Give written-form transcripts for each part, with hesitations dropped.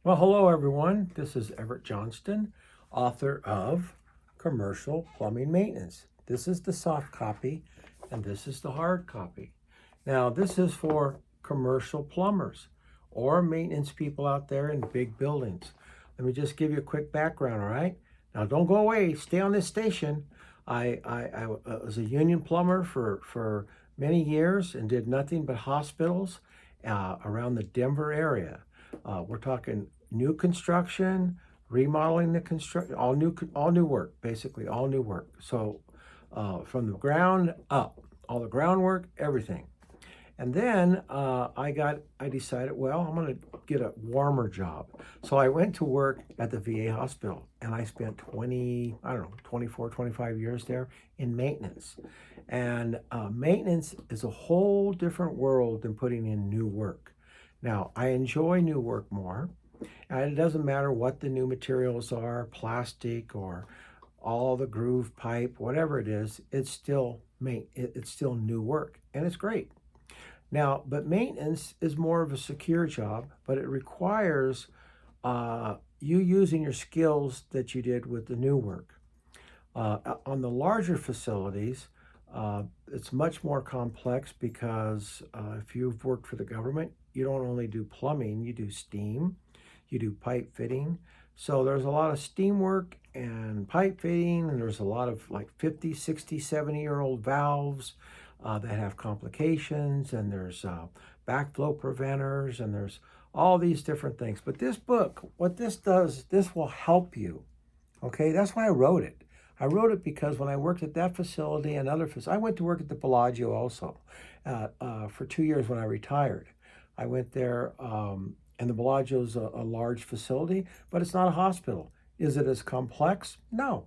Well, hello everyone. This is Everett Johnston, author of Commercial Plumbing Maintenance. This is the soft copy and this is the hard copy. Now, this is for commercial plumbers or maintenance people out there in big buildings. Let me just give you a quick background, all right? Now, don't go away. Stay on this station. I was a union plumber for many years and did nothing but hospitals around the Denver area. We're talking new construction, remodeling the construction, all new work, basically all new work. So from the ground up, all the groundwork, everything. And then I decided, well, I'm going to get a warmer job. So I went to work at the VA hospital and I spent 24, 25 years there in maintenance. And maintenance is a whole different world than putting in new work. Now, I enjoy new work more. And it doesn't matter what the new materials are, plastic or all the groove pipe, whatever it is, it's still new work and it's great. Now, but maintenance is more of a secure job, but it requires you using your skills that you did with the new work. On the larger facilities, it's much more complex because if you've worked for the government, you don't only do plumbing, you do steam, you do pipe fitting. So there's a lot of steam work and pipe fitting, and there's a lot of like 50, 60, 70-year-old valves that have complications, and there's backflow preventers, and there's all these different things. But this book, what this does, this will help you. Okay, that's why I wrote it. I wrote it because when I worked at that facility and other facilities, I went to work at the Bellagio also for 2 years when I retired. I went there, and the Bellagio is a large facility, but it's not a hospital. Is it as complex? No.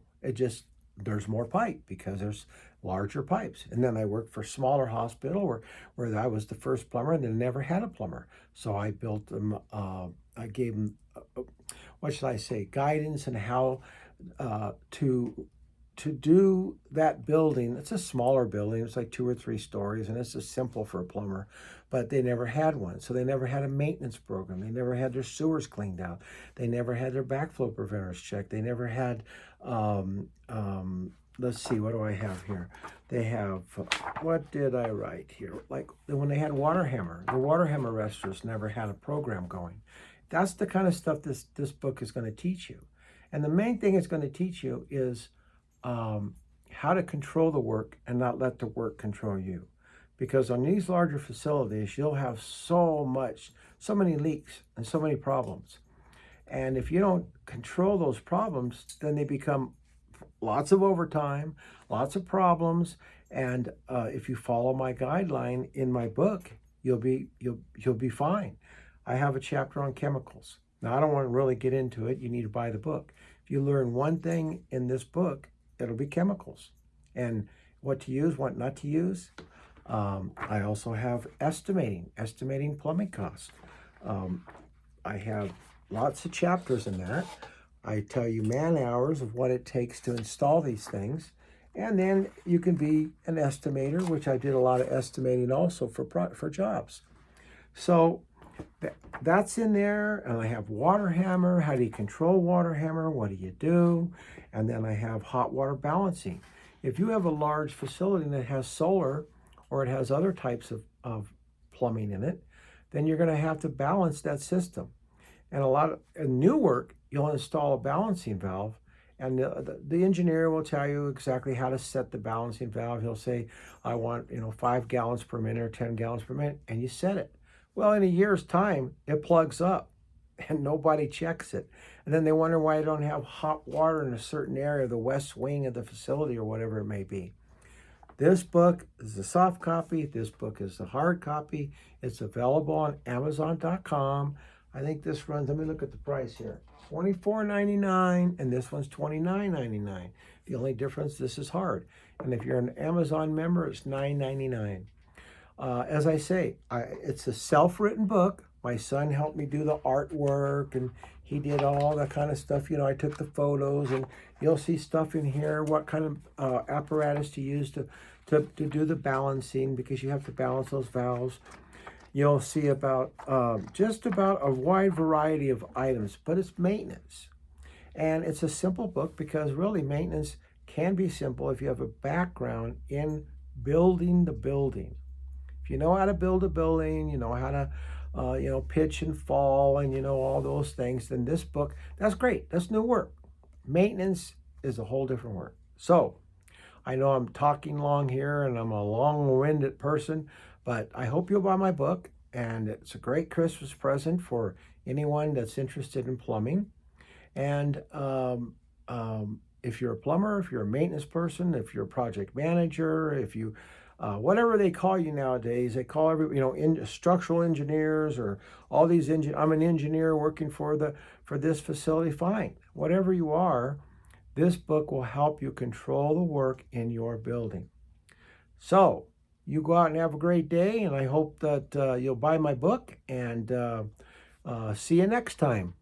There's more pipe because there's larger pipes. And then I worked for a smaller hospital where I was the first plumber and they never had a plumber. So I built them, I gave them, what should I say, guidance and how to do that building. It's a smaller building. It's like 2 or 3 stories, and it's just simple for a plumber. But they never had one, so they never had a maintenance program. They never had their sewers cleaned out. They never had their backflow preventers checked. They never had. Let's see, what do I have here? They have. What did I write here? Like when they had water hammer, the water hammer restaurants never had a program going. That's the kind of stuff this book is going to teach you. And the main thing it's going to teach you is how to control the work and not let the work control you. Because on these larger facilities, you'll have so many leaks and so many problems. And if you don't control those problems, then they become lots of overtime, lots of problems. And if you follow my guideline in my book, you'll be fine. I have a chapter on chemicals. Now, I don't want to really get into it. You need to buy the book. If you learn one thing in this book, it'll be chemicals and what to use, what not to use. I also have estimating plumbing costs. I have lots of chapters in that. I tell you man hours of what it takes to install these things. And then you can be an estimator, which I did a lot of estimating also for jobs. So that's in there. And I have water hammer. How do you control water hammer? What do you do? And then I have hot water balancing. If you have a large facility that has solar or it has other types of plumbing in it, then you're going to have to balance that system. And a lot of new work, you'll install a balancing valve, and the engineer will tell you exactly how to set the balancing valve. He'll say, I want 5 gallons per minute or 10 gallons per minute, and you set it. Well, in a year's time, it plugs up and nobody checks it. And then they wonder why they don't have hot water in a certain area, the west wing of the facility or whatever it may be. This book is the soft copy. This book is the hard copy. It's available on Amazon.com. I think this runs, let me look at the price here, $24.99, and this one's $29.99. The only difference, this is hard. And if you're an Amazon member, it's $9.99. As I say, it's a self-written book. My son helped me do the artwork, and he did all that kind of stuff. I took the photos, and you'll see stuff in here, what kind of apparatus to use to do the balancing, because you have to balance those valves. you'll see about just about a wide variety of items, but it's maintenance. And it's a simple book because really maintenance can be simple if you have a background in building the building. If you know how to build a building, you know how to, pitch and fall and, all those things, then this book, that's great. That's new work. Maintenance is a whole different work. So I know I'm talking long here and I'm a long-winded person, but I hope you'll buy my book. And it's a great Christmas present for anyone that's interested in plumbing. And if you're a plumber, if you're a maintenance person, if you're a project manager, if you, whatever they call you nowadays, they call structural engineers or all these I'm an engineer working for this facility. Fine, whatever you are, this book will help you control the work in your building. So you go out and have a great day, and I hope that you'll buy my book and see you next time.